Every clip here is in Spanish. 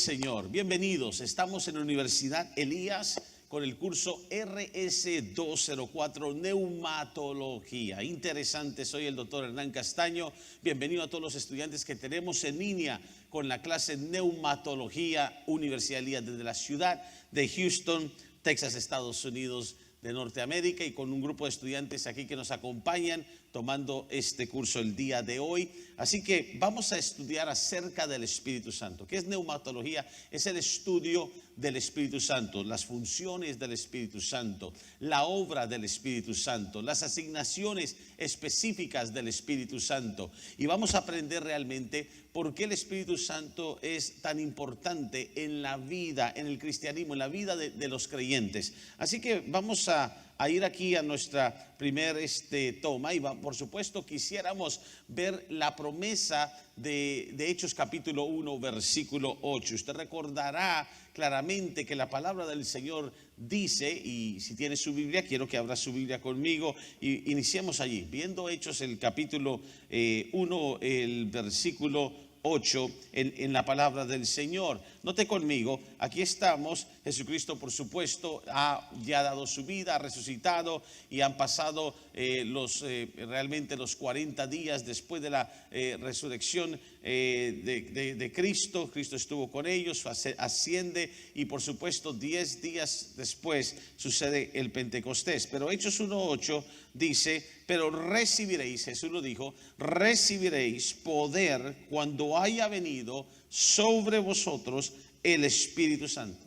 Señor. Bienvenidos. Estamos en la Universidad Elías con el curso RS204, Neumatología. Interesante, soy el doctor Hernán Castaño. Bienvenido a todos los estudiantes que tenemos en línea con la clase Neumatología, Universidad Elías, desde la ciudad de Houston, Texas, Estados Unidos de Norteamérica, y con un grupo de estudiantes aquí que nos acompañan tomando este curso el día de hoy. Así que vamos a estudiar acerca del Espíritu Santo. ¿Qué es neumatología? Es el estudio del Espíritu Santo, las funciones del Espíritu Santo, la obra del Espíritu Santo, las asignaciones específicas del Espíritu Santo. Y vamos a aprender realmente por qué el Espíritu Santo es tan importante en la vida, en el cristianismo, en la vida de los creyentes. Así que vamos a ir aquí a nuestra primer toma, y por supuesto quisiéramos ver la promesa de Hechos capítulo 1 versículo 8. Usted recordará claramente que la palabra del Señor dice, y si tiene su Biblia, quiero que abra su Biblia conmigo y iniciemos allí, viendo Hechos el capítulo 1, el versículo 8 en la palabra del Señor. Note conmigo, aquí estamos. Jesucristo, por supuesto, ya ha dado su vida, ha resucitado, y han pasado realmente los 40 días después de la resurrección de Cristo. Cristo estuvo con ellos, asciende, y por supuesto 10 días después sucede el Pentecostés. Pero Hechos 1:8 dice: pero recibiréis, Jesús lo dijo, recibiréis poder cuando haya venido sobre vosotros el Espíritu Santo.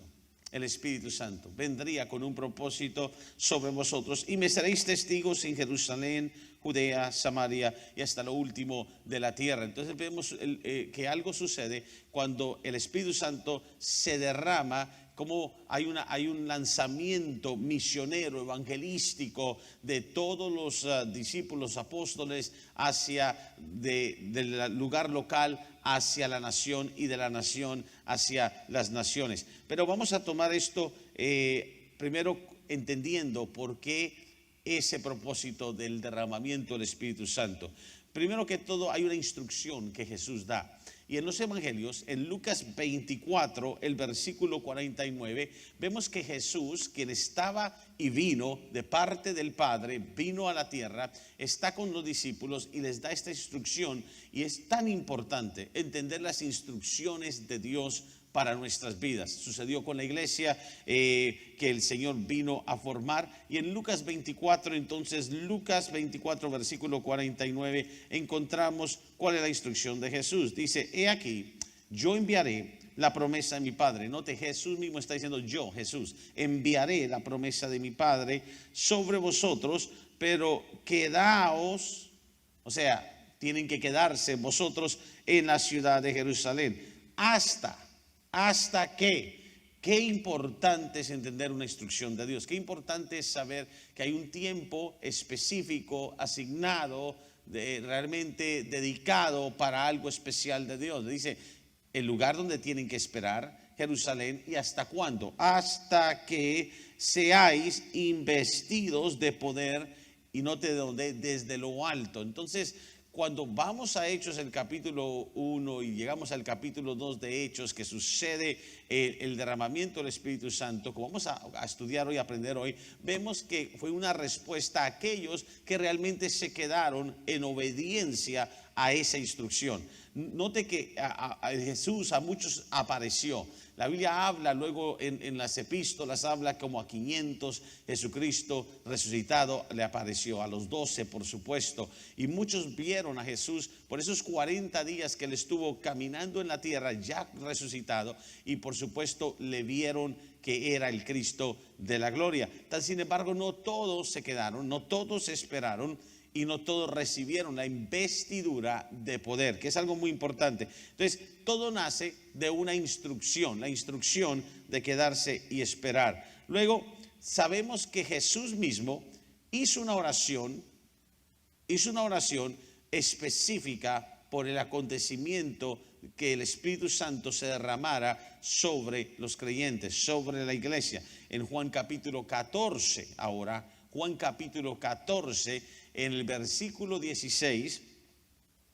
El Espíritu Santo vendría con un propósito sobre vosotros, y me seréis testigos en Jerusalén, Judea, Samaria y hasta lo último de la tierra. Entonces vemos que algo sucede cuando el Espíritu Santo se derrama, como hay un lanzamiento misionero, evangelístico de todos los discípulos, apóstoles, del lugar local hacia la nación, y de la nación hacia las naciones. Pero vamos a tomar esto primero entendiendo por qué ese propósito del derramamiento del Espíritu Santo. Primero que todo, hay una instrucción que Jesús da. Y en los evangelios, en Lucas 24, el versículo 49, vemos que Jesús, quien estaba y vino de parte del Padre, vino a la tierra, está con los discípulos y les da esta instrucción. Y es tan importante entender las instrucciones de Dios para nuestras vidas. Sucedió con la iglesia que el Señor vino a formar. Y en Lucas 24, entonces, Lucas 24, versículo 49, encontramos cuál es la instrucción de Jesús. Dice: he aquí, yo enviaré la promesa de mi Padre. Note, Jesús mismo está diciendo: yo, Jesús, enviaré la promesa de mi Padre sobre vosotros, pero quedaos, o sea, tienen que quedarse vosotros en la ciudad de Jerusalén. ¿Hasta qué? Qué importante es entender una instrucción de Dios. Qué importante es saber que hay un tiempo específico, asignado, realmente dedicado para algo especial de Dios. Dice el lugar donde tienen que esperar, Jerusalén. ¿Y hasta cuándo? Hasta que seáis investidos de poder. Y note de dónde: desde lo alto. Entonces, cuando vamos a Hechos el capítulo 1 y llegamos al capítulo 2 de Hechos, que sucede el derramamiento del Espíritu Santo, como vamos a estudiar hoy, a aprender hoy, vemos que fue una respuesta a aquellos que realmente se quedaron en obediencia a esa instrucción. Note que a Jesús a muchos apareció. La Biblia habla luego en las epístolas, habla como a 500. Jesucristo resucitado le apareció a los 12, por supuesto, y muchos vieron a Jesús por esos 40 días que él estuvo caminando en la tierra, ya resucitado, y por supuesto le vieron que era el Cristo de la gloria. Sin embargo, no todos se quedaron, no todos esperaron, y no todos recibieron la investidura de poder, que es algo muy importante. Entonces, todo nace de una instrucción, la instrucción de quedarse y esperar. Luego, sabemos que Jesús mismo hizo una oración específica por el acontecimiento que el Espíritu Santo se derramara sobre los creyentes, sobre la iglesia. En Juan capítulo 14, ahora, Juan capítulo 14, en el versículo 16,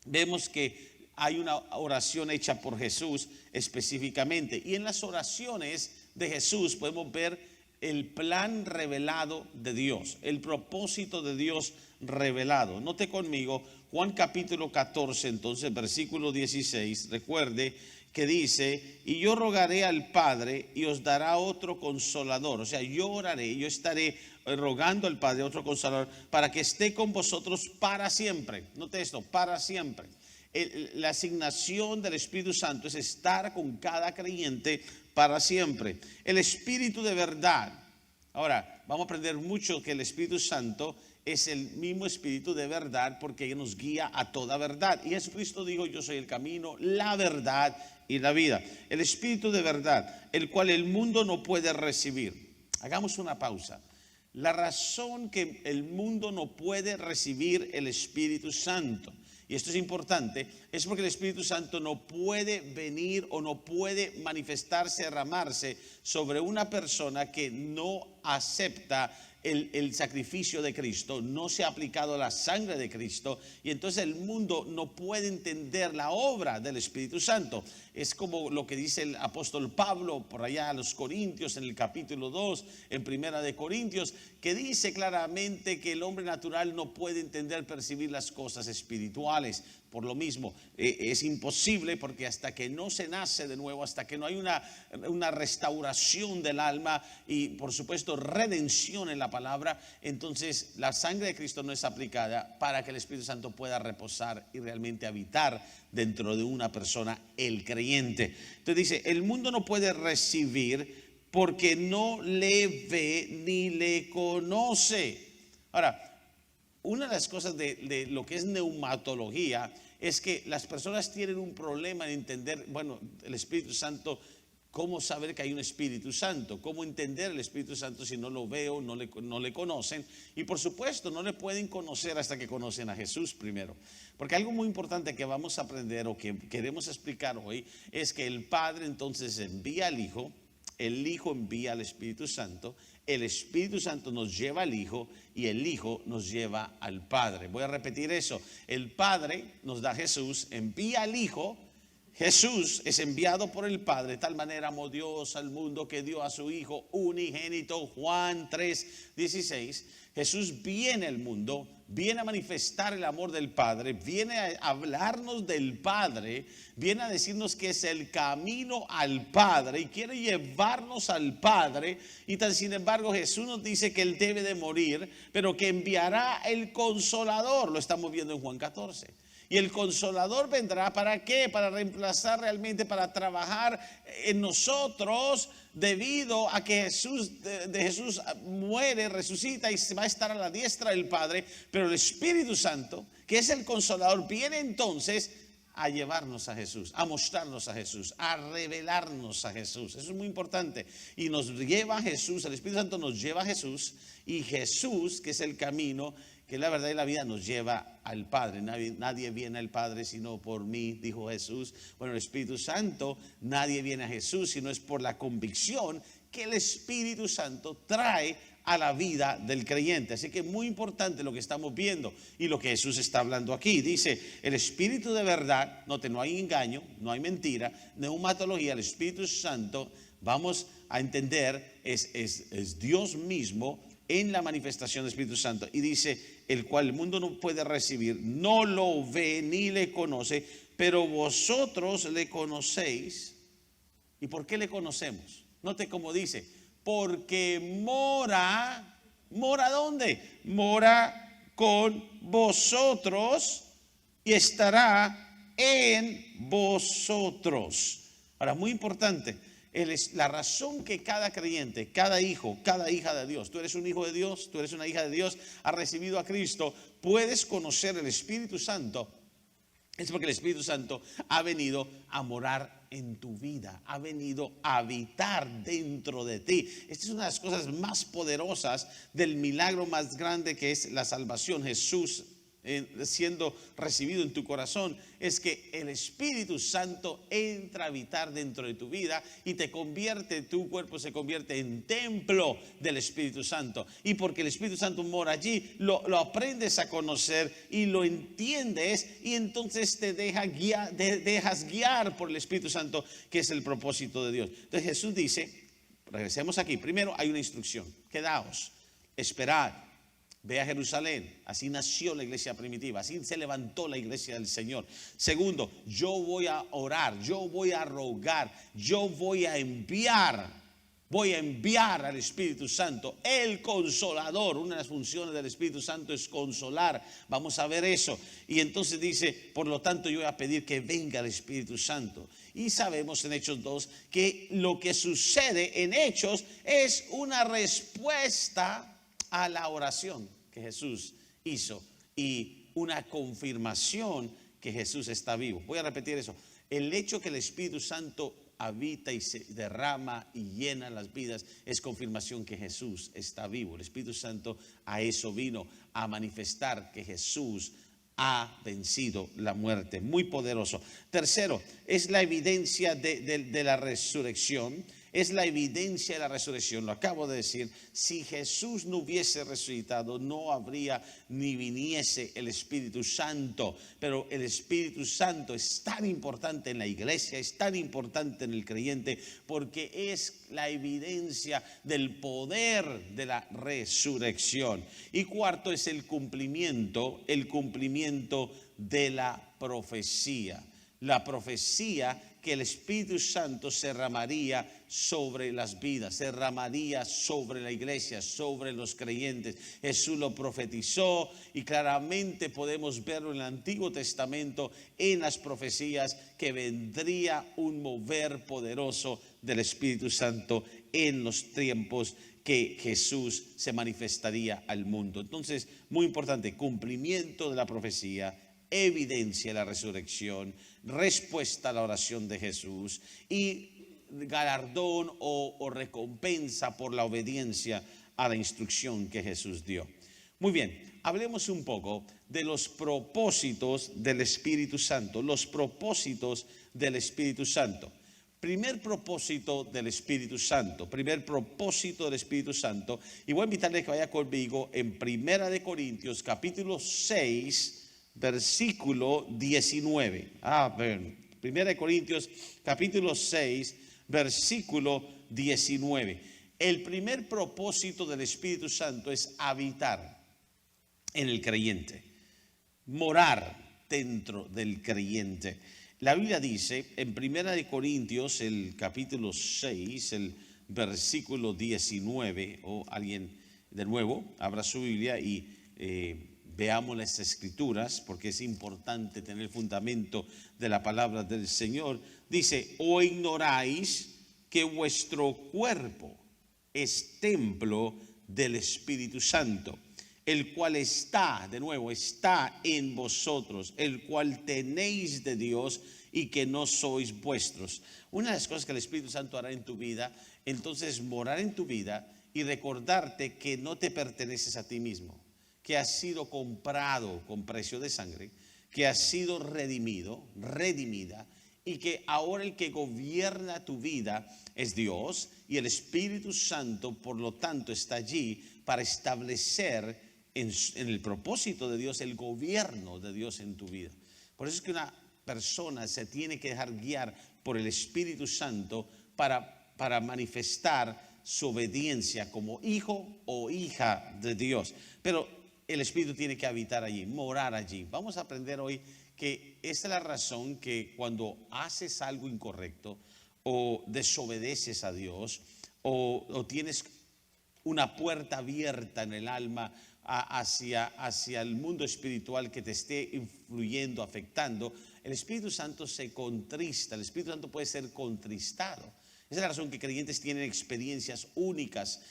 vemos que hay una oración hecha por Jesús específicamente. Y en las oraciones de Jesús podemos ver el plan revelado de Dios, el propósito de Dios revelado. Note conmigo Juan capítulo 14, entonces versículo 16. Recuerde que dice: y yo rogaré al Padre y os dará otro consolador. O sea, yo oraré, yo estaré rogando al Padre otro consolador para que esté con vosotros para siempre. Note esto, para siempre. La asignación del Espíritu Santo es estar con cada creyente para siempre. El Espíritu de verdad. Ahora, vamos a aprender mucho que el Espíritu Santo es el mismo Espíritu de verdad, porque nos guía a toda verdad. Y Jesucristo dijo: yo soy el camino, la verdad y la vida. El Espíritu de verdad, el cual el mundo no puede recibir. Hagamos una pausa. La razón que el mundo no puede recibir el Espíritu Santo, y esto es importante, es porque el Espíritu Santo no puede venir o no puede manifestarse, derramarse sobre una persona que no acepta el sacrificio de Cristo, no se ha aplicado la sangre de Cristo, y entonces el mundo no puede entender la obra del Espíritu Santo. Es como lo que dice el apóstol Pablo por allá a los Corintios en el capítulo 2, en Primera de Corintios, que dice claramente que el hombre natural no puede entender, percibir las cosas espirituales. Por lo mismo, es imposible, porque hasta que no se nace de nuevo, hasta que no hay una restauración del alma y por supuesto redención en la palabra, entonces la sangre de Cristo no es aplicada para que el Espíritu Santo pueda reposar y realmente habitar dentro de una persona, el creyente. Entonces dice: el mundo no puede recibir porque no le ve ni le conoce. Ahora, una de las cosas de lo que es neumatología es que las personas tienen un problema en entender, bueno, el Espíritu Santo, cómo saber que hay un Espíritu Santo, cómo entender el Espíritu Santo si no lo veo, no le conocen. Y por supuesto no le pueden conocer hasta que conocen a Jesús primero. Porque algo muy importante que vamos a aprender o que queremos explicar hoy es que el Padre entonces envía al Hijo, el Hijo envía al Espíritu Santo, el Espíritu Santo nos lleva al Hijo y el Hijo nos lleva al Padre. Voy a repetir eso. El Padre nos da a Jesús, envía al Hijo. Jesús es enviado por el Padre. De tal manera amó Dios al mundo que dio a su Hijo unigénito. Juan 3:16. Jesús viene al mundo, viene a manifestar el amor del Padre, viene a hablarnos del Padre, viene a decirnos que es el camino al Padre y quiere llevarnos al Padre. Y tan sin embargo Jesús nos dice que Él debe de morir, pero que enviará el Consolador. Lo estamos viendo en Juan 14. Y el Consolador vendrá, ¿para qué? Para reemplazar realmente, para trabajar en nosotros, debido a que Jesús muere, resucita y va a estar a la diestra del Padre. Pero el Espíritu Santo, que es el Consolador, viene entonces a llevarnos a Jesús, a mostrarnos a Jesús, a revelarnos a Jesús. Eso es muy importante. Y nos lleva a Jesús, el Espíritu Santo nos lleva a Jesús, y Jesús, que es el camino, que es la verdad y la vida, nos lleva al Padre. Nadie viene al Padre sino por mí, dijo Jesús. Bueno, el Espíritu Santo, nadie viene a Jesús sino es por la convicción que el Espíritu Santo trae a la vida del creyente. Así que muy importante lo que estamos viendo y lo que Jesús está hablando aquí. Dice: el Espíritu de verdad, note, no hay engaño, no hay mentira, neumatología. El Espíritu Santo, vamos a entender, es Dios mismo en la manifestación del Espíritu Santo. Y dice: el cual el mundo no puede recibir, no lo ve ni le conoce, pero vosotros le conocéis. ¿Y por qué le conocemos? Note cómo dice: porque mora ¿dónde? Mora con vosotros y estará en vosotros. Ahora, muy importante, la razón que cada creyente, cada hijo, cada hija de Dios, tú eres un hijo de Dios, tú eres una hija de Dios, has recibido a Cristo, puedes conocer el Espíritu Santo, es porque el Espíritu Santo ha venido a morar en tu vida, ha venido a habitar dentro de ti. Esta es una de las cosas más poderosas del milagro más grande que es la salvación. Jesús siendo recibido en tu corazón, es que el Espíritu Santo entra a habitar dentro de tu vida y te convierte, tu cuerpo se convierte en templo del Espíritu Santo. Y porque el Espíritu Santo mora allí, lo aprendes a conocer y lo entiendes, y entonces te dejas guiar por el Espíritu Santo, que es el propósito de Dios. Entonces Jesús dice, regresemos aquí, primero hay una instrucción: quedaos, esperad. Ve a Jerusalén. Así nació la iglesia primitiva, así se levantó la iglesia del Señor. Segundo, yo voy a orar, yo voy a rogar, yo voy a enviar al Espíritu Santo, el Consolador. Una de las funciones del Espíritu Santo es consolar. Vamos a ver eso. Y entonces dice, por lo tanto yo voy a pedir que venga el Espíritu Santo. Y sabemos en Hechos 2 que lo que sucede en Hechos es una respuesta a la oración que Jesús hizo y una confirmación que Jesús está vivo. Voy a repetir eso. El hecho que el Espíritu Santo habita y se derrama y llena las vidas es confirmación que Jesús está vivo. El Espíritu Santo a eso vino, a manifestar que Jesús ha vencido la muerte. Muy poderoso. Tercero, es la evidencia de la resurrección. Es la evidencia de la resurrección. Lo acabo de decir. Si Jesús no hubiese resucitado, no habría ni viniese el Espíritu Santo. Pero el Espíritu Santo es tan importante en la iglesia, es tan importante en el creyente, porque es la evidencia del poder de la resurrección. Y cuarto es el cumplimiento de la profecía. La profecía que el Espíritu Santo se derramaría sobre las vidas, se derramaría sobre la iglesia, sobre los creyentes. Jesús lo profetizó y claramente podemos verlo en el Antiguo Testamento, en las profecías, que vendría un mover poderoso del Espíritu Santo en los tiempos que Jesús se manifestaría al mundo. Entonces, muy importante, cumplimiento de la profecía, evidencia de la resurrección, respuesta a la oración de Jesús y galardón o recompensa por la obediencia a la instrucción que Jesús dio. Muy bien, hablemos un poco de los propósitos del Espíritu Santo. Los propósitos del Espíritu Santo. Primer propósito del Espíritu Santo. Y voy a invitarle que vaya conmigo en Primera de Corintios, capítulo 6, versículo 19. Primera de Corintios, capítulo 6, versículo 19. El primer propósito del Espíritu Santo es habitar en el creyente, morar dentro del creyente. La Biblia dice en Primera de Corintios, el capítulo 6, el versículo 19, o alguien de nuevo abra su Biblia y veamos las escrituras, porque es importante tener el fundamento de la palabra del Señor. Dice, ¿o ignoráis que vuestro cuerpo es templo del Espíritu Santo, el cual está, de nuevo, está en vosotros, el cual tenéis de Dios y que no sois vuestros? Una de las cosas que el Espíritu Santo hará en tu vida, entonces, morar en tu vida y recordarte que no te perteneces a ti mismo, que has sido comprado con precio de sangre, que has sido redimida, y que ahora el que gobierna tu vida es Dios, y el Espíritu Santo, por lo tanto, está allí para establecer en el propósito de Dios, el gobierno de Dios en tu vida. Por eso es que una persona se tiene que dejar guiar por el Espíritu Santo para manifestar su obediencia como hijo o hija de Dios. Pero el Espíritu tiene que habitar allí, morar allí. Vamos a aprender hoy que esta es la razón que cuando haces algo incorrecto o desobedeces a Dios o tienes una puerta abierta en el alma hacia el mundo espiritual que te esté influyendo, afectando, el Espíritu Santo se contrista. El Espíritu Santo puede ser contristado. Esa es la razón que creyentes tienen experiencias únicas.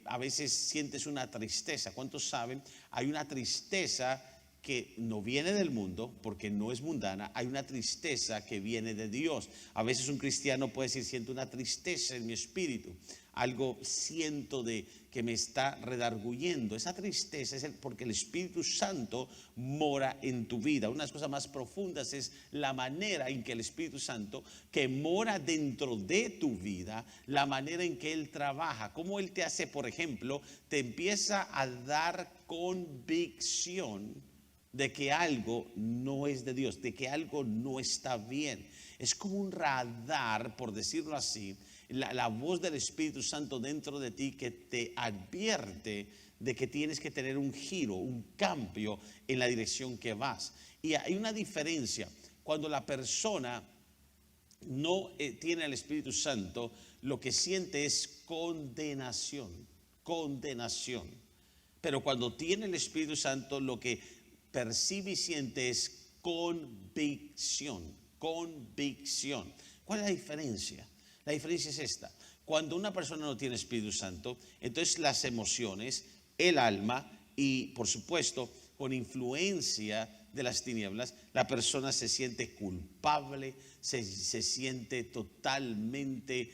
A veces sientes una tristeza. ¿Cuántos saben? Hay una tristeza que no viene del mundo, porque no es mundana. Hay una tristeza que viene de Dios. A veces un cristiano puede decir, siento una tristeza en mi espíritu, algo siento de que me está redarguyendo. Esa tristeza es porque el Espíritu Santo mora en tu vida. Una de las cosas más profundas es la manera en que el Espíritu Santo, que mora dentro de tu vida, la manera en que Él trabaja, cómo Él te hace, por ejemplo, te empieza a dar convicción de que algo no es de Dios, de que algo no está bien. Es como un radar, por decirlo así, la voz del Espíritu Santo dentro de ti que te advierte de que tienes que tener un giro, un cambio en la dirección que vas. Y hay una diferencia. Cuando la persona no tiene el Espíritu Santo, lo que siente es condenación. Pero cuando tiene el Espíritu Santo, lo que percibe y siente es convicción. ¿Cuál es la diferencia? La diferencia es esta: cuando una persona no tiene Espíritu Santo, entonces las emociones, el alma y por supuesto con influencia de las tinieblas, la persona se siente culpable, se siente totalmente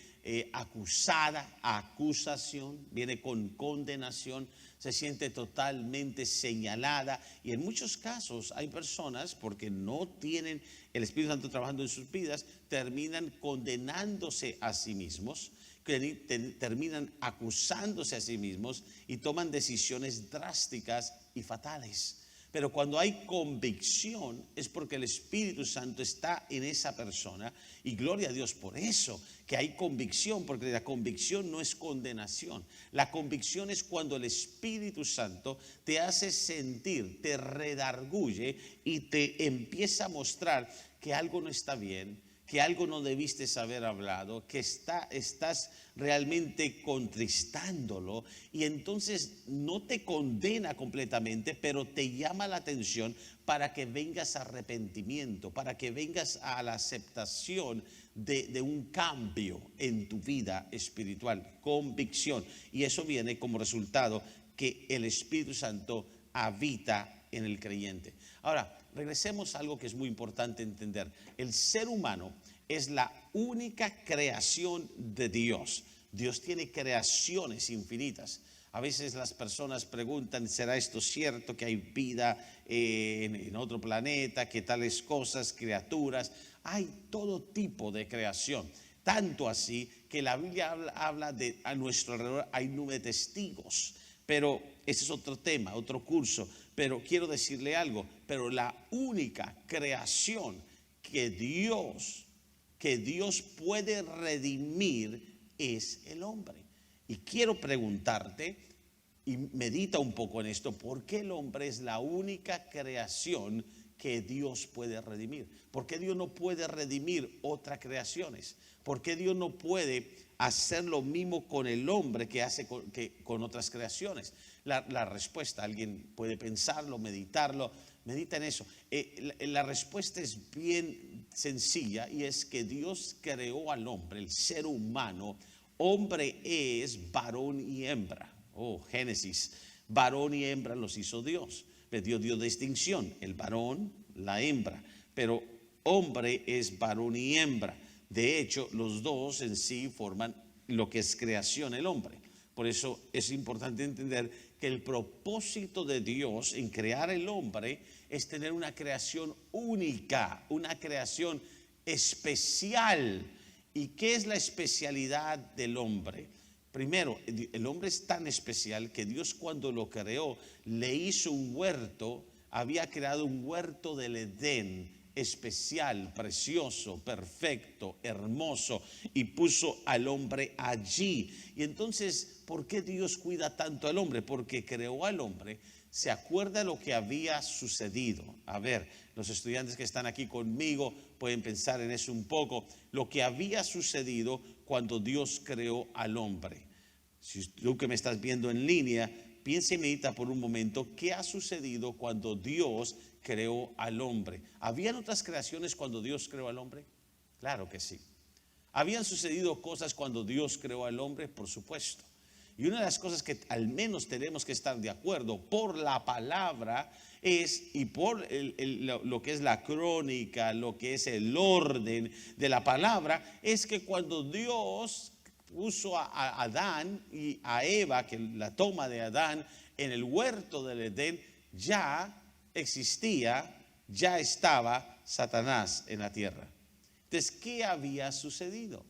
acusada, acusación, viene con condenación, se siente totalmente señalada. Y en muchos casos hay personas, porque no tienen el Espíritu Santo trabajando en sus vidas, terminan condenándose a sí mismos, terminan acusándose a sí mismos y toman decisiones drásticas y fatales. Pero cuando hay convicción es porque el Espíritu Santo está en esa persona, y gloria a Dios por eso, que hay convicción, porque la convicción no es condenación. La convicción es cuando el Espíritu Santo te hace sentir, te redarguye y te empieza a mostrar que algo no está bien, que algo no debiste haber hablado, que estás realmente contristándolo, y entonces no te condena completamente, pero te llama la atención para que vengas a arrepentimiento, para que vengas a la aceptación de un cambio en tu vida espiritual, convicción. Y eso viene como resultado que el Espíritu Santo habita en el creyente. Ahora, regresemos a algo que es muy importante entender. El ser humano es la única creación de Dios. Dios tiene creaciones infinitas. A veces las personas preguntan, ¿será esto cierto que hay vida en otro planeta, que tales cosas, criaturas? Hay todo tipo de creación. Tanto así que la Biblia habla de a nuestro alrededor hay nube de testigos. Pero ese es otro tema, otro curso. Pero quiero decirle algo, pero la única creación que Dios puede redimir es el hombre. Y quiero preguntarte, y medita un poco en esto, ¿por qué el hombre es la única creación que Dios puede redimir? ¿Por qué Dios no puede redimir otras creaciones? ¿Por qué Dios no puede hacer lo mismo con el hombre que hace con otras creaciones? La respuesta, alguien puede pensarlo, meditarlo, medita en eso. La respuesta es bien sencilla, y es que Dios creó al hombre, el ser humano. Hombre es varón y hembra. Génesis, varón y hembra los hizo Dios. Dios dio distinción, el varón, la hembra, pero hombre es varón y hembra. De hecho, los dos en sí forman lo que es creación, el hombre. Por eso es importante entender que el propósito de Dios en crear el hombre es tener una creación única, una creación especial. ¿Y qué es la especialidad del hombre? Primero, el hombre es tan especial que Dios, cuando lo creó, le hizo un huerto. Había creado un huerto del Edén especial, precioso, perfecto, hermoso, y puso al hombre allí. Y entonces, ¿por qué Dios cuida tanto al hombre? Porque creó al hombre, se acuerda lo que había sucedido. A ver, los estudiantes que están aquí conmigo pueden pensar en eso un poco. Lo que había sucedido cuando Dios creó al hombre. Si tú que me estás viendo en línea, piensa y medita por un momento, ¿qué ha sucedido cuando Dios creó al hombre? ¿Habían otras creaciones cuando Dios creó al hombre? Claro que sí. ¿Habían sucedido cosas cuando Dios creó al hombre? Por supuesto. Y una de las cosas que al menos tenemos que estar de acuerdo por la palabra y por lo que es la crónica, lo que es el orden de la palabra, es que cuando Dios puso a Adán y a Eva, que la toma de Adán en el huerto del Edén, ya existía, ya estaba Satanás en la tierra. Entonces, ¿qué había sucedido?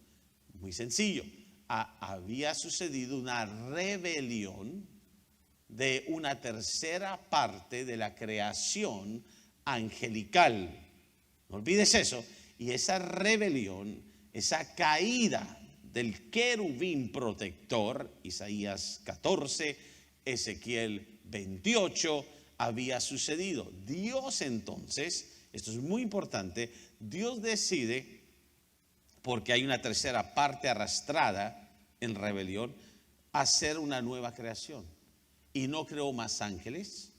Muy sencillo, había sucedido una rebelión de una tercera parte de la creación angelical. No olvides eso. Y esa rebelión, esa caída del querubín protector, Isaías 14, Ezequiel 28, había sucedido. Dios entonces, esto es muy importante, Dios decide, porque hay una tercera parte arrastrada en rebelión, hacer una nueva creación. Y no creó más ángeles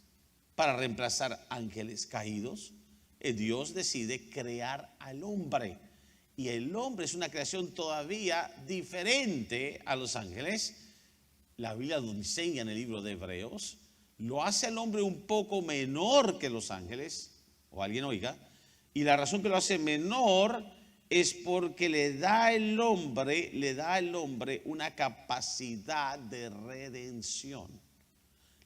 para reemplazar ángeles caídos. Dios decide crear al hombre. Y el hombre es una creación todavía diferente a los ángeles. La Biblia lo enseña en el libro de Hebreos. Lo hace al hombre un poco menor que los ángeles. O alguien oiga. Y la razón que lo hace menor es porque le da al hombre una capacidad de redención.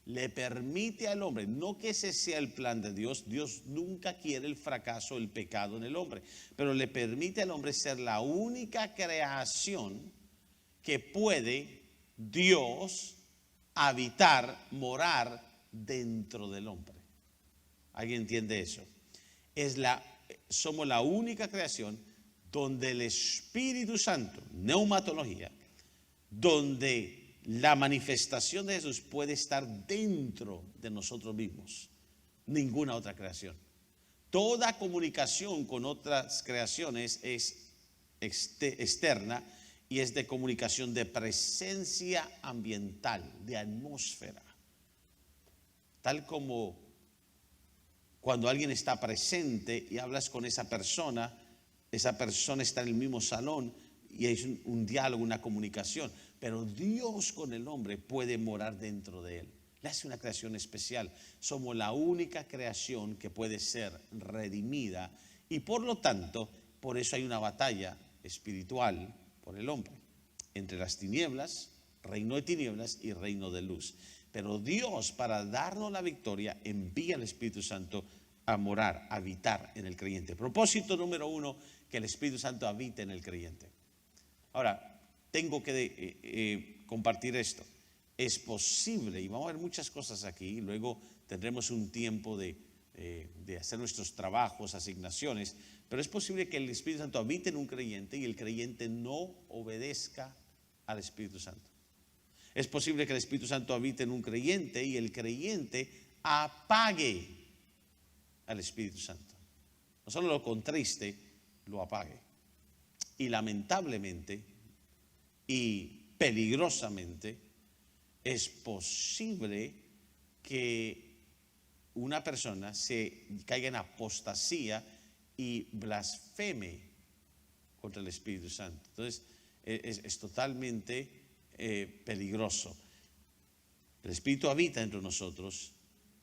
Le permite al hombre, no que ese sea el plan de Dios, Dios nunca quiere el fracaso, el pecado en el hombre, pero le permite al hombre ser la única creación que puede Dios habitar, morar dentro del hombre. ¿Alguien entiende eso? Somos la única creación donde el Espíritu Santo, neumatología, donde la manifestación de Jesús puede estar dentro de nosotros mismos. Ninguna otra creación. Toda comunicación con otras creaciones es externa y es de comunicación de presencia ambiental, de atmósfera. Tal como cuando alguien está presente y hablas con esa persona está en el mismo salón y es un diálogo, una comunicación. Pero Dios con el hombre puede morar dentro de él. Le hace una creación especial. Somos la única creación que puede ser redimida. Y por lo tanto, por eso hay una batalla espiritual por el hombre. Entre las tinieblas, reino de tinieblas y reino de luz. Pero Dios, para darnos la victoria, envía al Espíritu Santo a morar, a habitar en el creyente. Propósito número 1, que el Espíritu Santo habite en el creyente. Ahora, tengo que compartir esto. Es posible, y vamos a ver muchas cosas aquí, luego tendremos un tiempo de hacer nuestros trabajos, asignaciones, pero es posible que el Espíritu Santo habite en un creyente y el creyente no obedezca al Espíritu Santo. Es posible que el Espíritu Santo habite en un creyente y el creyente apague al Espíritu Santo. No solo lo contriste, lo apague. Y lamentablemente y peligrosamente es posible que una persona se caiga en apostasía y blasfeme contra el Espíritu Santo. Entonces es totalmente peligroso. El Espíritu habita entre nosotros.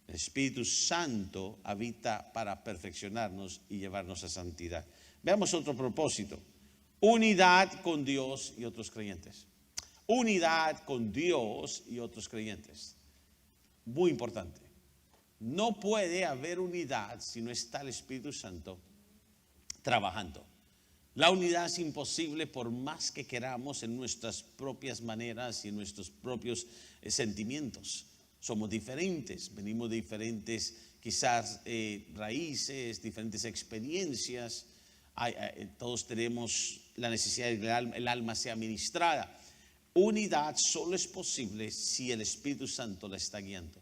El Espíritu Santo habita para perfeccionarnos y llevarnos a santidad. Veamos otro propósito. Unidad con Dios y otros creyentes. Unidad con Dios y otros creyentes. Muy importante. No puede haber unidad si no está el Espíritu Santo trabajando. La unidad es imposible por más que queramos en nuestras propias maneras y en nuestros propios sentimientos. Somos diferentes, venimos de diferentes quizás raíces, diferentes experiencias. Todos tenemos la necesidad de que el alma sea ministrada. Unidad solo es posible si el Espíritu Santo la está guiando.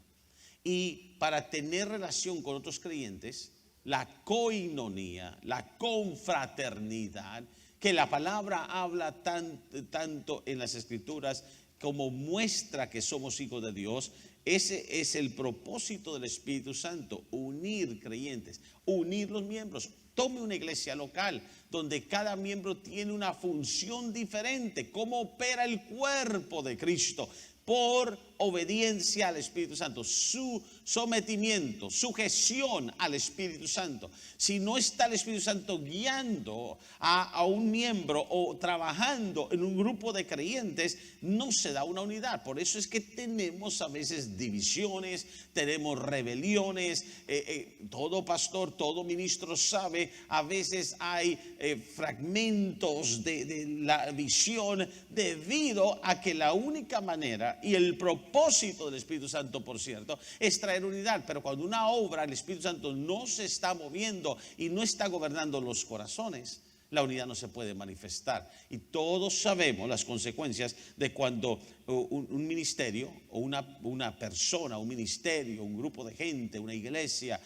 Y para tener relación con otros creyentes, la coinonía, la confraternidad, que la palabra habla tanto en las Escrituras como muestra que somos hijos de Dios. Ese es el propósito del Espíritu Santo, unir creyentes, unir los miembros. Tome una iglesia local donde cada miembro tiene una función diferente. ¿Cómo opera el cuerpo de Cristo? por obediencia al Espíritu Santo, su sometimiento, sujeción al Espíritu Santo. Si no está el Espíritu Santo guiando a un miembro o trabajando en un grupo de creyentes, no se da una unidad. Por eso es que tenemos a veces divisiones, tenemos rebeliones. Todo pastor, todo ministro sabe, a veces hay fragmentos de la visión debido a que la única manera y el propósito del Espíritu Santo, por cierto, es traer unidad. Pero cuando una obra, el Espíritu Santo no se está moviendo y no está gobernando los corazones, la unidad no se puede manifestar. Y todos sabemos las consecuencias de cuando un ministerio o una persona, un ministerio, un grupo de gente, una iglesia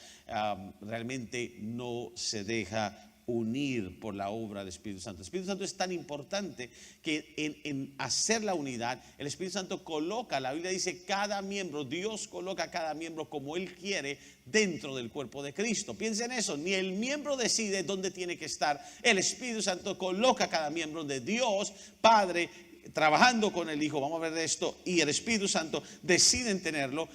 realmente no se deja unir por la obra del Espíritu Santo. El Espíritu Santo es tan importante que en hacer la unidad, el Espíritu Santo coloca, la Biblia dice, cada miembro, Dios coloca a cada miembro como Él quiere dentro del cuerpo de Cristo. Piensen en eso, ni el miembro decide dónde tiene que estar. El Espíritu Santo coloca a cada miembro de Dios, Padre, trabajando con el Hijo, vamos a ver de esto, y el Espíritu Santo deciden tenerlo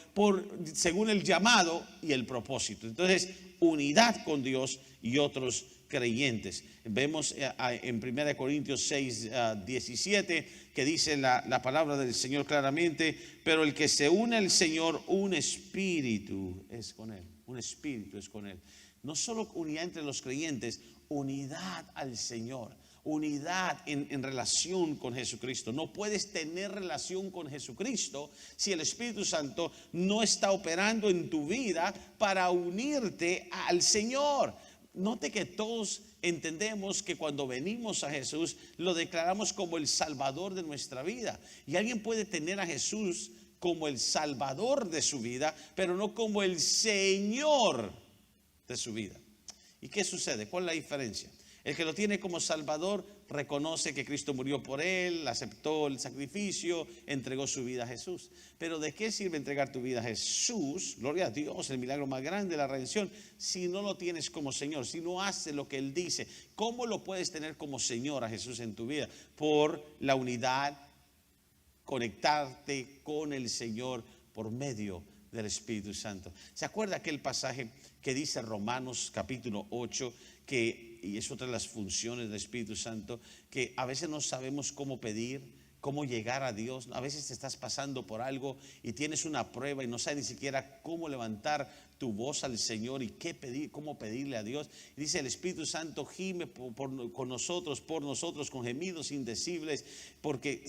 según el llamado y el propósito. Entonces, unidad con Dios y otros creyentes. Vemos en 1 Corintios 6, 17, que dice la palabra del Señor claramente: pero el que se une al Señor, un espíritu es con Él. Un espíritu es con Él. No solo unidad entre los creyentes, unidad al Señor. Unidad en relación con Jesucristo. No puedes tener relación con Jesucristo si el Espíritu Santo no está operando en tu vida para unirte al Señor. Note que todos entendemos que cuando venimos a Jesús lo declaramos como el Salvador de nuestra vida. Y alguien puede tener a Jesús como el Salvador de su vida, pero no como el Señor de su vida. ¿Y qué sucede? ¿Cuál es la diferencia? El que lo tiene como Salvador reconoce que Cristo murió por él, aceptó el sacrificio, entregó su vida a Jesús. Pero ¿de qué sirve entregar tu vida a Jesús? Gloria a Dios, el milagro más grande de la redención, si no lo tienes como Señor, si no haces lo que Él dice. ¿Cómo lo puedes tener como Señor a Jesús en tu vida? Por la unidad, conectarte con el Señor por medio del Espíritu Santo. ¿Se acuerda aquel pasaje que dice Romanos capítulo 8, y es otra de las funciones del Espíritu Santo, que a veces no sabemos cómo pedir, cómo llegar a Dios? A veces te estás pasando por algo y tienes una prueba y no sabes ni siquiera cómo levantar tu voz al Señor y qué pedir, cómo pedirle a Dios. Y dice: el Espíritu Santo gime por nosotros, con gemidos indecibles, porque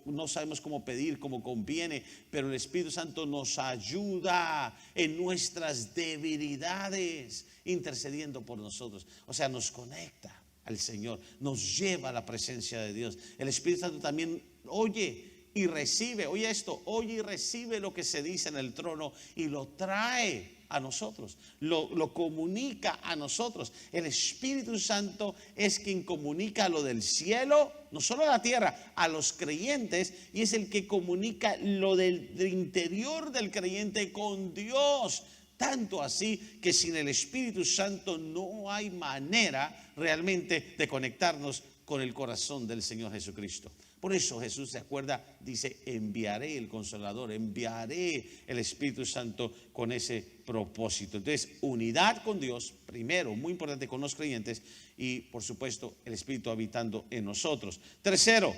no sabemos cómo pedir como conviene, pero el Espíritu Santo nos ayuda en nuestras debilidades, intercediendo por nosotros. O sea, nos conecta al Señor, nos lleva a la presencia de Dios. El Espíritu Santo también oye y recibe, oye esto, oye y recibe lo que se dice en el trono y lo trae a nosotros, lo comunica a nosotros. El Espíritu Santo es quien comunica lo del cielo, no solo a la tierra, a los creyentes, y es el que comunica lo del interior del creyente con Dios. Tanto así que sin el Espíritu Santo no hay manera realmente de conectarnos con el corazón del Señor Jesucristo. Por eso Jesús, se acuerda, dice: enviaré el Consolador, enviaré el Espíritu Santo con ese propósito. Entonces, unidad con Dios, primero, muy importante, con los creyentes, y por supuesto el Espíritu habitando en nosotros. Tercero,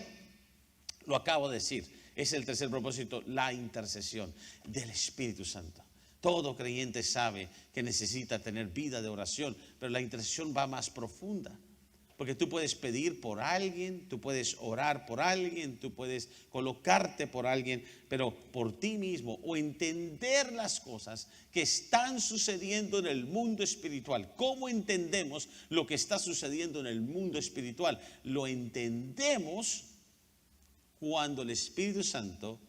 lo acabo de decir, es el tercer propósito, la intercesión del Espíritu Santo. Todo creyente sabe que necesita tener vida de oración, pero la intercesión va más profunda. Porque tú puedes pedir por alguien, tú puedes orar por alguien, tú puedes colocarte por alguien, pero por ti mismo, o entender las cosas que están sucediendo en el mundo espiritual. ¿Cómo entendemos lo que está sucediendo en el mundo espiritual? Lo entendemos cuando el Espíritu Santo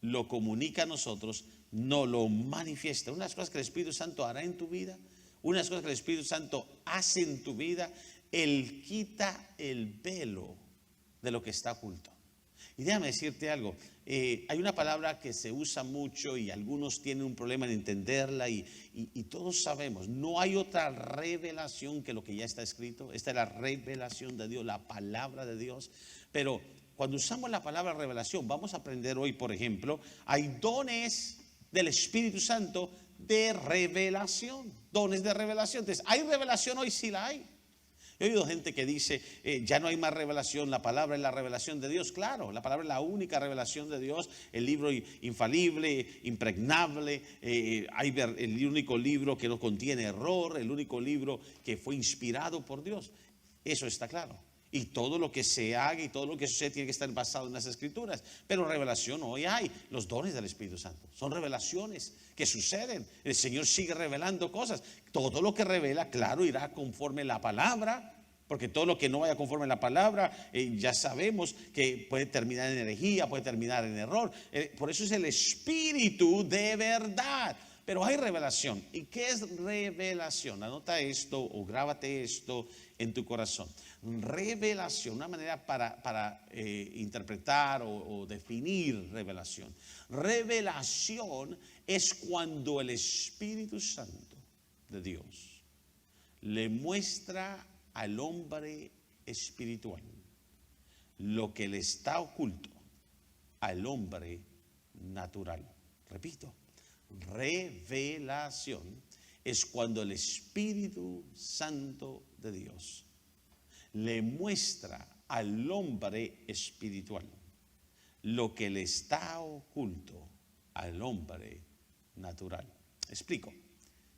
lo comunica a nosotros, no lo manifiesta. Unas cosas que el Espíritu Santo hará en tu vida, unas cosas que el Espíritu Santo hace en tu vida, Él quita el velo de lo que está oculto. Y déjame decirte algo, hay una palabra que se usa mucho y algunos tienen un problema en entenderla, y todos sabemos, no hay otra revelación que lo que ya está escrito. Esta es la revelación de Dios, la palabra de Dios. Pero cuando usamos la palabra revelación, vamos a aprender hoy, por ejemplo, hay dones del Espíritu Santo de revelación. Dones de revelación. Entonces, ¿hay revelación hoy? Sí la hay. He oído gente que dice, ya no hay más revelación, la palabra es la revelación de Dios. Claro, la palabra es la única revelación de Dios, el libro infalible, impregnable, el único libro que no contiene error, el único libro que fue inspirado por Dios. Eso está claro. Y todo lo que se haga y todo lo que sucede tiene que estar basado en las Escrituras. Pero revelación hoy hay. Los dones del Espíritu Santo son revelaciones que suceden. El Señor sigue revelando cosas. Todo lo que revela, claro, irá conforme la palabra. Porque todo lo que no vaya conforme la palabra, ya sabemos que puede terminar en herejía, puede terminar en error. Por eso es el Espíritu de verdad. Pero hay revelación. ¿Y qué es revelación? Anota esto o grábate esto en tu corazón. Revelación, una manera para interpretar o definir revelación. Revelación es cuando el Espíritu Santo de Dios le muestra al hombre espiritual lo que le está oculto al hombre natural. Repito. Revelación es cuando el Espíritu Santo de Dios le muestra al hombre espiritual lo que le está oculto al hombre natural. Explico.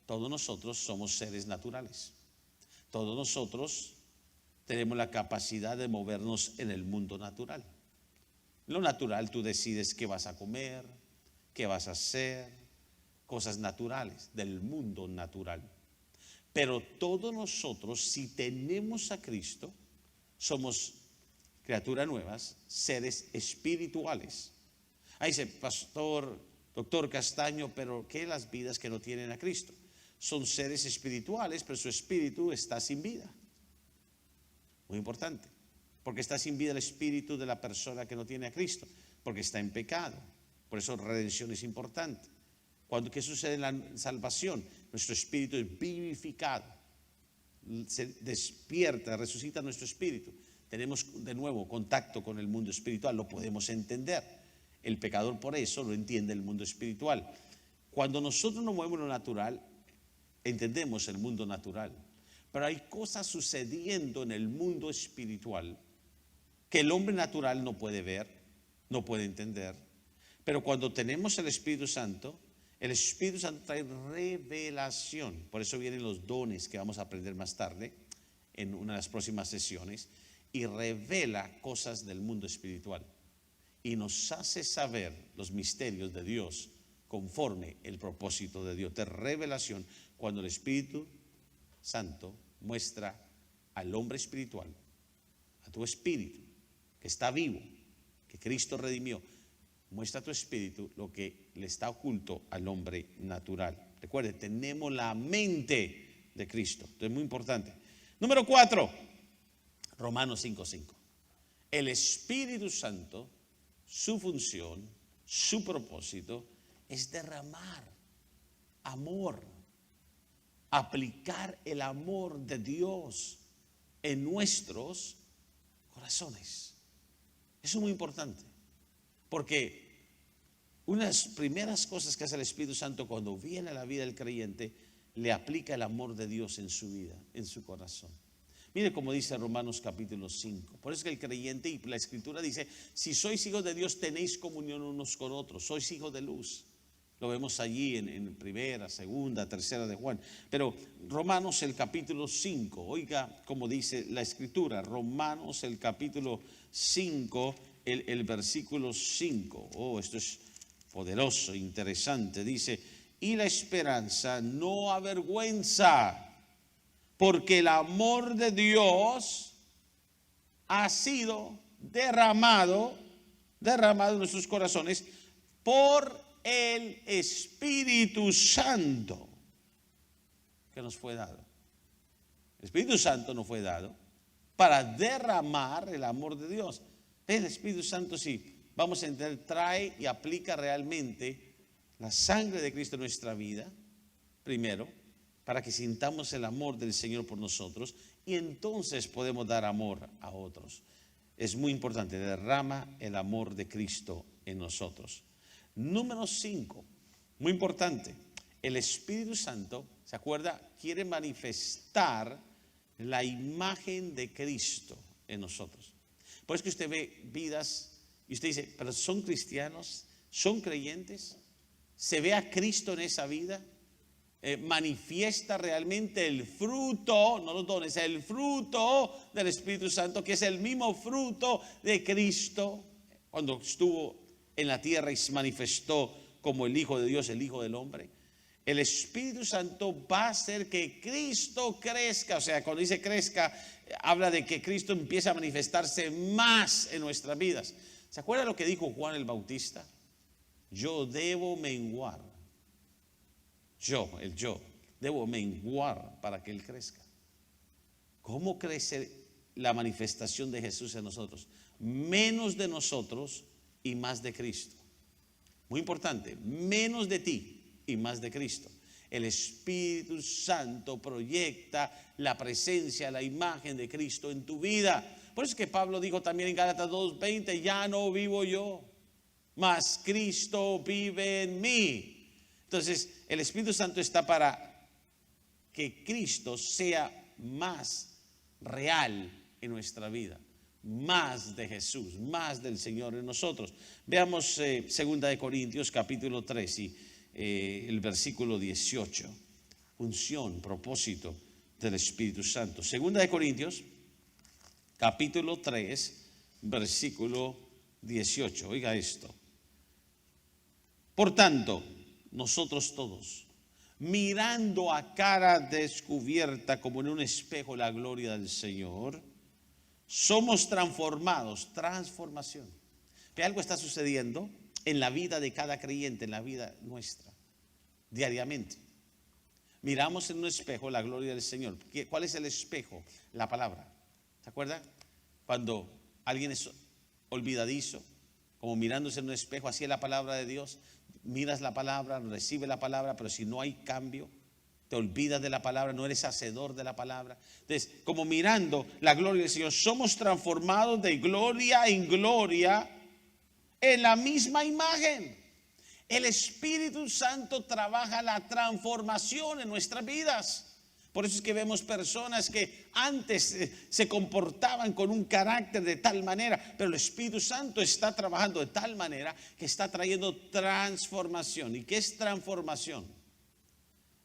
Todos nosotros somos seres naturales. Todos nosotros tenemos la capacidad de movernos en el mundo natural. Lo natural, tú decides qué vas a comer, qué vas a hacer, cosas naturales, del mundo natural. Pero todos nosotros, si tenemos a Cristo, somos criaturas nuevas, seres espirituales. Ahí dice, pastor, doctor Castaño, pero ¿qué las vidas que no tienen a Cristo? Son seres espirituales, pero su espíritu está sin vida. Muy importante. Porque está sin vida el espíritu de la persona que no tiene a Cristo, porque está en pecado. Por eso redención es importante. ¿Qué sucede en la salvación? Nuestro espíritu es vivificado, se despierta, resucita nuestro espíritu. Tenemos de nuevo contacto con el mundo espiritual, lo podemos entender. El pecador por eso lo entiende el mundo espiritual. Cuando nosotros nos movemos en lo natural, entendemos el mundo natural. Pero hay cosas sucediendo en el mundo espiritual que el hombre natural no puede ver, no puede entender. Pero cuando tenemos el Espíritu Santo trae revelación. Por eso vienen los dones que vamos a aprender más tarde en una de las próximas sesiones. Y revela cosas del mundo espiritual. Y nos hace saber los misterios de Dios conforme el propósito de Dios. De revelación, cuando el Espíritu Santo muestra al hombre espiritual, a tu espíritu, que está vivo, que Cristo redimió. Muestra a tu espíritu lo que le está oculto al hombre natural. Recuerde, tenemos la mente de Cristo. Esto es muy importante. Número 4, Romanos 5:5. El Espíritu Santo, su función, su propósito es derramar amor, aplicar el amor de Dios en nuestros corazones. Eso es muy importante. Porque una de las primeras cosas que hace el Espíritu Santo cuando viene a la vida del creyente, le aplica el amor de Dios en su vida, en su corazón. Mire cómo dice Romanos capítulo 5. Por eso es que el creyente, y la Escritura dice, si sois hijos de Dios, tenéis comunión unos con otros, sois hijos de luz. Lo vemos allí en primera, segunda, tercera de Juan. Pero Romanos el capítulo 5, oiga cómo dice la Escritura. Romanos el capítulo 5, el versículo 5. Oh, esto es poderoso, interesante. Dice, y la esperanza no avergüenza, porque el amor de Dios ha sido derramado en nuestros corazones por el Espíritu Santo que nos fue dado. El Espíritu Santo nos fue dado para derramar el amor de Dios. El Espíritu Santo, sí, vamos a entender, trae y aplica realmente la sangre de Cristo en nuestra vida, primero, para que sintamos el amor del Señor por nosotros y entonces podemos dar amor a otros. es muy importante, derrama el amor de Cristo en nosotros. Número 5, muy importante, el Espíritu Santo, ¿se acuerda? Quiere manifestar la imagen de Cristo en nosotros. Por eso que usted ve vidas y usted dice, pero ¿son cristianos? ¿Son creyentes? ¿Se ve a Cristo en esa vida? Manifiesta realmente el fruto, no los dones, el fruto del Espíritu Santo, que es el mismo fruto de Cristo cuando estuvo en la tierra y se manifestó como el Hijo de Dios, el Hijo del Hombre. El Espíritu Santo va a hacer que Cristo crezca. O sea, cuando dice crezca, habla de que Cristo empieza a manifestarse más en nuestras vidas. ¿Se acuerda lo que dijo Juan el Bautista? Yo debo menguar. Yo debo menguar para que Él crezca. ¿Cómo crece la manifestación de Jesús en nosotros? Menos de nosotros y más de Cristo. Muy importante, menos de ti y más de Cristo. El Espíritu Santo proyecta la presencia, la imagen de Cristo en tu vida. Por eso es que Pablo dijo también en Gálatas 2:20, ya no vivo yo, mas Cristo vive en mí. Entonces, el Espíritu Santo está para que Cristo sea más real en nuestra vida, más de Jesús, más del Señor en nosotros. Veamos 2 de Corintios capítulo 3 y el versículo 18. Función, propósito del Espíritu Santo. 2 de Corintios capítulo 3, versículo 18. Oiga esto. Por tanto, nosotros todos, mirando a cara descubierta como en un espejo la gloria del Señor, somos transformados, transformación. Que algo está sucediendo en la vida de cada creyente, en la vida nuestra, diariamente. Miramos en un espejo la gloria del Señor. ¿Cuál es el espejo? La palabra. ¿Se acuerda? Cuando alguien es olvidadizo, como mirándose en un espejo, así es la palabra de Dios. Miras la palabra, recibe la palabra, pero si no hay cambio, te olvidas de la palabra, no eres hacedor de la palabra. Entonces, como mirando la gloria del Señor, somos transformados de gloria en gloria en la misma imagen. El Espíritu Santo trabaja la transformación en nuestras vidas. Por eso es que vemos personas que antes se comportaban con un carácter de tal manera, pero el Espíritu Santo está trabajando de tal manera que está trayendo transformación. ¿Y qué es transformación?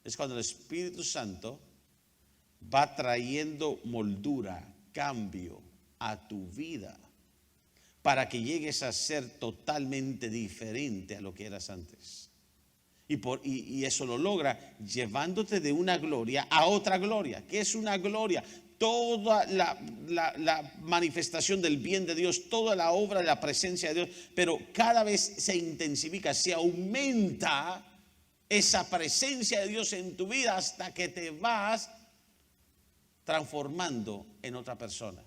Es cuando el Espíritu Santo va trayendo moldura, cambio a tu vida, para que llegues a ser totalmente diferente a lo que eras antes. Y eso lo logra llevándote de una gloria a otra gloria. ¿Qué es una gloria? Toda la manifestación del bien de Dios, toda la obra de la presencia de Dios, pero cada vez se intensifica, se aumenta esa presencia de Dios en tu vida hasta que te vas transformando en otra persona.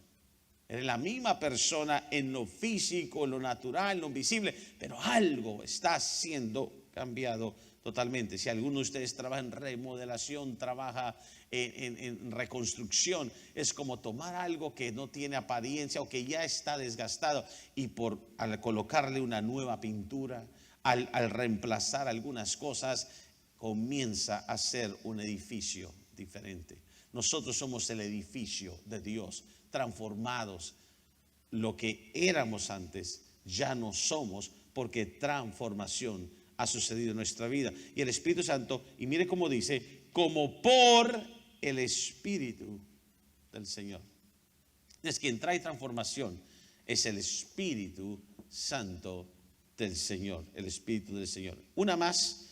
Eres la misma persona en lo físico, en lo natural, en lo visible, pero algo está siendo cambiado totalmente. Si alguno de ustedes trabaja en remodelación, trabaja en reconstrucción, es como tomar algo que no tiene apariencia o que ya está desgastado y al colocarle una nueva pintura, al reemplazar algunas cosas, comienza a ser un edificio diferente. Nosotros somos el edificio de Dios, transformados. Lo que éramos antes ya no somos, porque transformación ha sucedido en nuestra vida. Y el Espíritu Santo, y mire cómo dice, como por el Espíritu del Señor. Es quien trae transformación, es el Espíritu Santo del Señor, el Espíritu del Señor. Una más,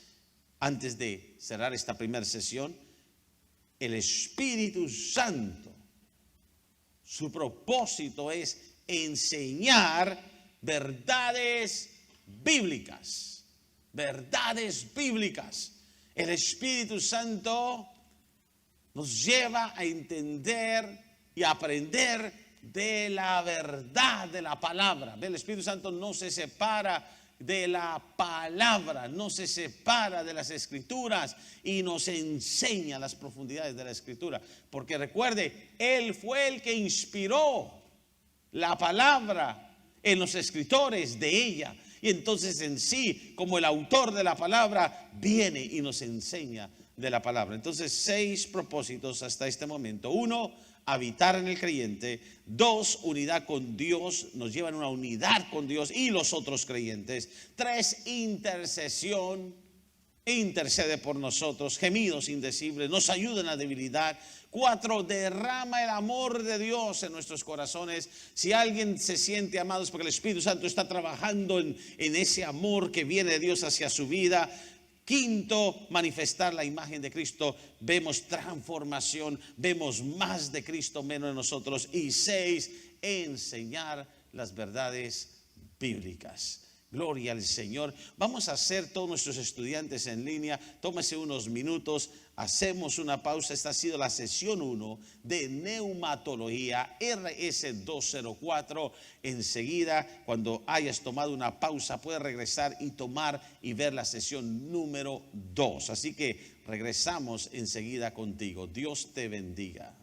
antes de cerrar esta primera sesión. El Espíritu Santo, su propósito es enseñar verdades bíblicas. Verdades bíblicas. El Espíritu Santo nos lleva a entender y aprender de la verdad de la palabra. El Espíritu Santo no se separa de la palabra, no se separa de las Escrituras y nos enseña las profundidades de la Escritura. Porque recuerde, Él fue el que inspiró la palabra en los escritores de ella. Y entonces en sí, como el autor de la palabra, viene y nos enseña de la palabra. Entonces 6 propósitos hasta este momento. 1, habitar en el creyente. 2, unidad con Dios, nos llevan a una unidad con Dios y los otros creyentes. 3, intercesión, intercede por nosotros. Gemidos indecibles, nos ayuda en la debilidad. 4, derrama el amor de Dios en nuestros corazones. Si alguien se siente amado es porque el Espíritu Santo está trabajando en ese amor que viene de Dios hacia su vida. 5, manifestar la imagen de Cristo. Vemos transformación, vemos más de Cristo, menos de nosotros. Y 6, enseñar las verdades bíblicas. Gloria al Señor. Vamos a hacer todos nuestros estudiantes en línea. Tómese unos minutos, hacemos una pausa. Esta ha sido la sesión 1 de neumatología RS204. Enseguida, cuando hayas tomado una pausa, puedes regresar y tomar y ver la sesión número 2. Así que regresamos enseguida contigo. Dios te bendiga.